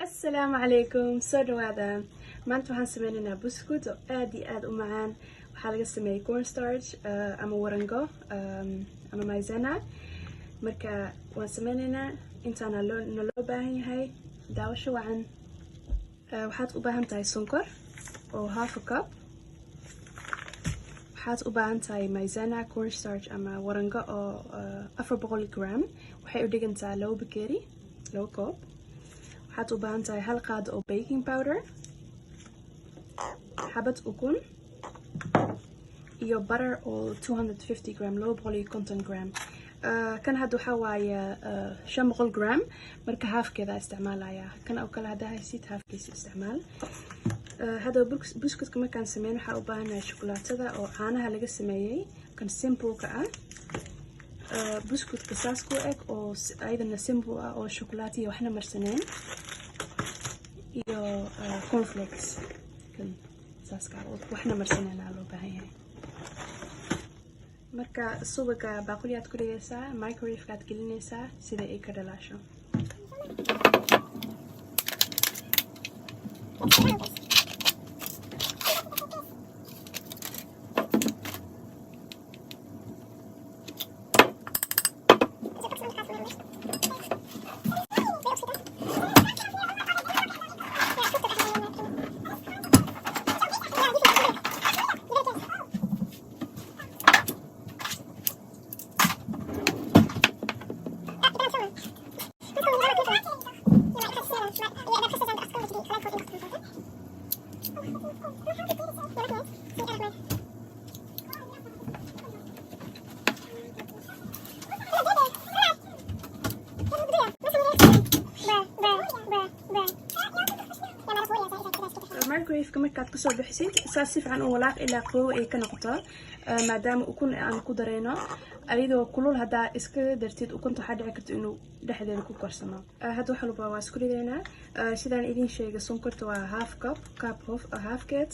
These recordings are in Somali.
السلام عليكم soo dhawaada maanta waxaan sameynaynaa buskud oo aad iyo aad u macaan waxaa laga sameeyay cornstarch ama warango ama maizena marka waan sameynaynaa intaana loo baahan yahay daawasho wacan waxaad u baahan tahay sonkor oo half a cup waxaad u baahan tahay maizena cornstarch ama warango oo 400 gram waxay u dhigantaa 2 bakeeri 2 koob waxaad u baahan tahay hal qaado oo baking powder xabad ukun iyo butter oo 250 gram 250 gram kan hadda waxaa waaye 500 gram marka haafkeeda isticmaalaya kan oo kale haddaa haysid haafkiisa isticmaal hadda buskudka markaan sameyn waxaa u baahanahay shukulaatada oo caanaha laga sameeyey kan simple-ka ah buskudka saas ku eg oo ayadana simple ah oo shukulaati iyo waxna marsaneen iyo cornflakes kan saas ka waxna marsaneen loo baahan yahay marka subaga baaquliyaad ku dhigaysaa microwave-kaad gelinaysaa sida ay ka dhalaasho microwave-ka markaad kasoo bixisid saas si fiican u walaaq ilaa qabow ay ka noqoto maadaama ukun aan ku dareyno ayadoo kulul haddaa iska dartid ukunta waxaa dhici karta inuu dhexdeeda ku karsamo hadda wax walba waa isku ridaynaa sidaan idin sheegay sonkorta waa half cup halfkeed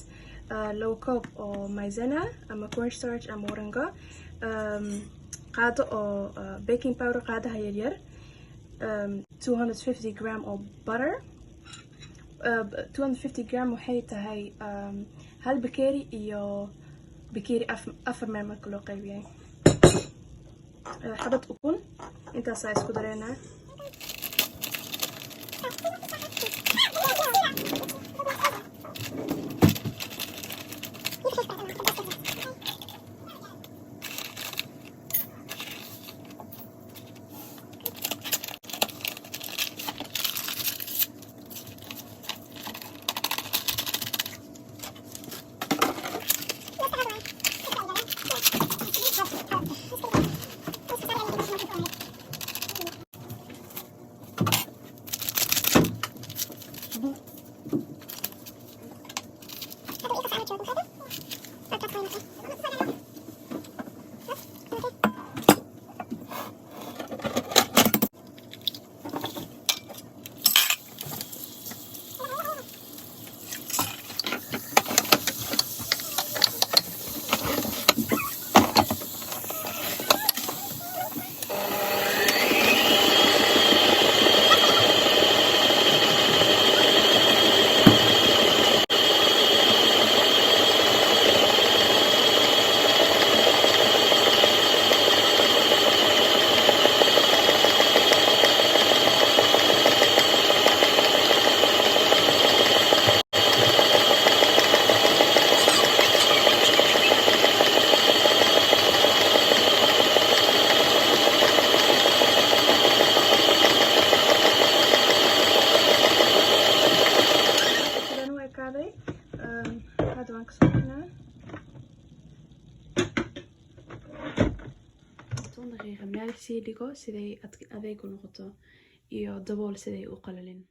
2 koob oo maizena ama cornstarch ama warango qaado oo baking powder qaadaha yaryar 250 gram oo butter 250 gram waxay tahay hal bakeeri iyo bakeeri afar meel marka loo qaybiyay xabad ukun intaasaa isku dareynaa hadda waan kasoo bixinaa 10 daqiiqo meel sii dhigo siday adeeg u noqoto iyo dabool siday u qalalin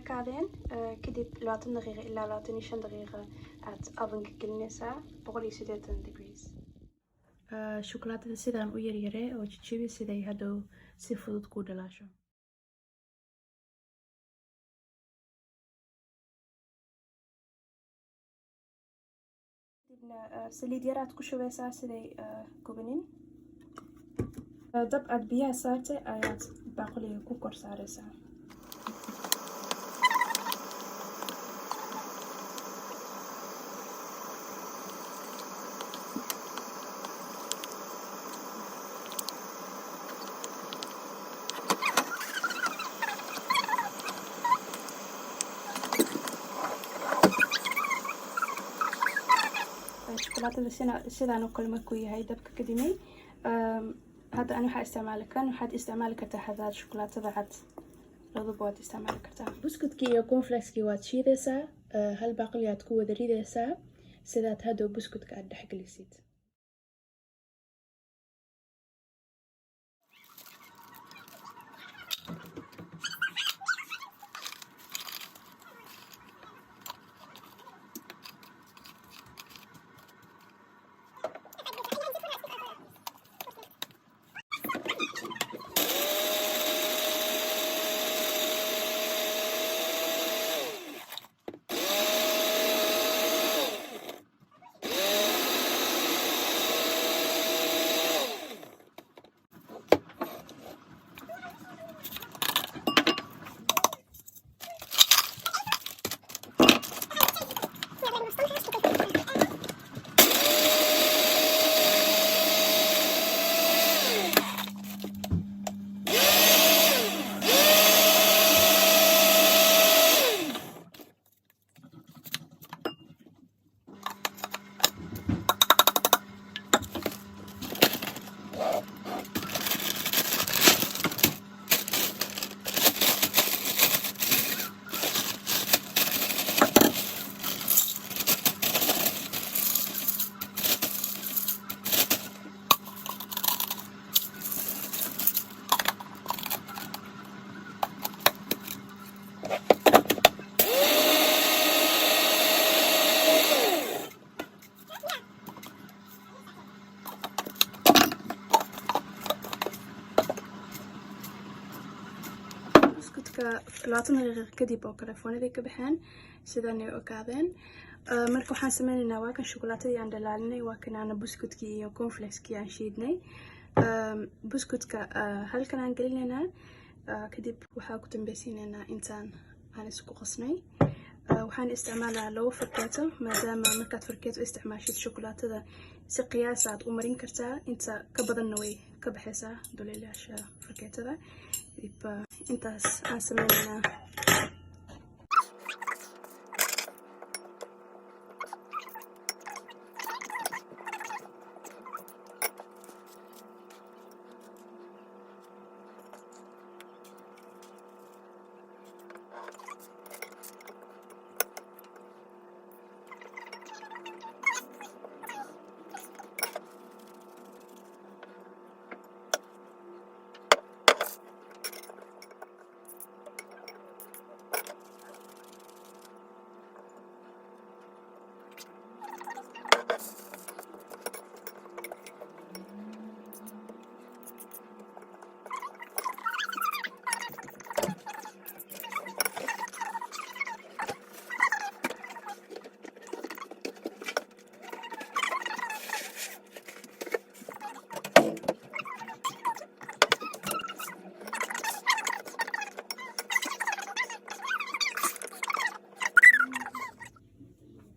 ekaadeen kadib 20 daqiiqo ilaa 25 daqiiqo aad ovenka gelinaysaa 180 degrees. Shukulaatada sidaan u yaryaree oo jijibi siday hadhow si fudud ku dhalaasho. kadibna saliid yaraad ku shubeysaa siday gubanin. dab aad biyaha saartay ayaad baaquliga ku kor saareysaa. shukulaatada sidaan oo kale markuu yahay dabka ka dhimay. hadda ani waxaad isticmaali kartaa hadaad shukulaatada cad labaduba waad isticmaali kartaa. buskudkii iyo cornflakeskii waad shiidaysaa. hal baaquli aad ku wada ridaysaa sidaad hadhow buskudka aad dhexgelisid. buskudka 20 daqiiqo kadib oo kale foonadii ka baxeen sidaan ay okaadeen. marka waxaan sameynaynaa waa kan shukulaatadii aan dhalaalinay, waa kanaana buskudkii iyo cornflakeskii aan shiidnay. buskudka halkan aan gelinaynaa. kadib waxaa ku dambeysiinaynaa intaan aan isku qasnay. waxaan isticmaalaa 2 farkeeto maadaama markaad farkeeto isticmaashid shukulaatada si qiyaas aad u marin kartaa, inta ka badanna way ka baxaysaa duleelayaasha farkeetada. kadib intaas aan sameynaynaa.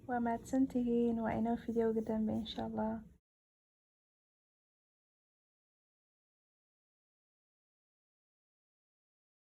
waa mahadsantihiin. waa inoo fideoga dambe insha Allah.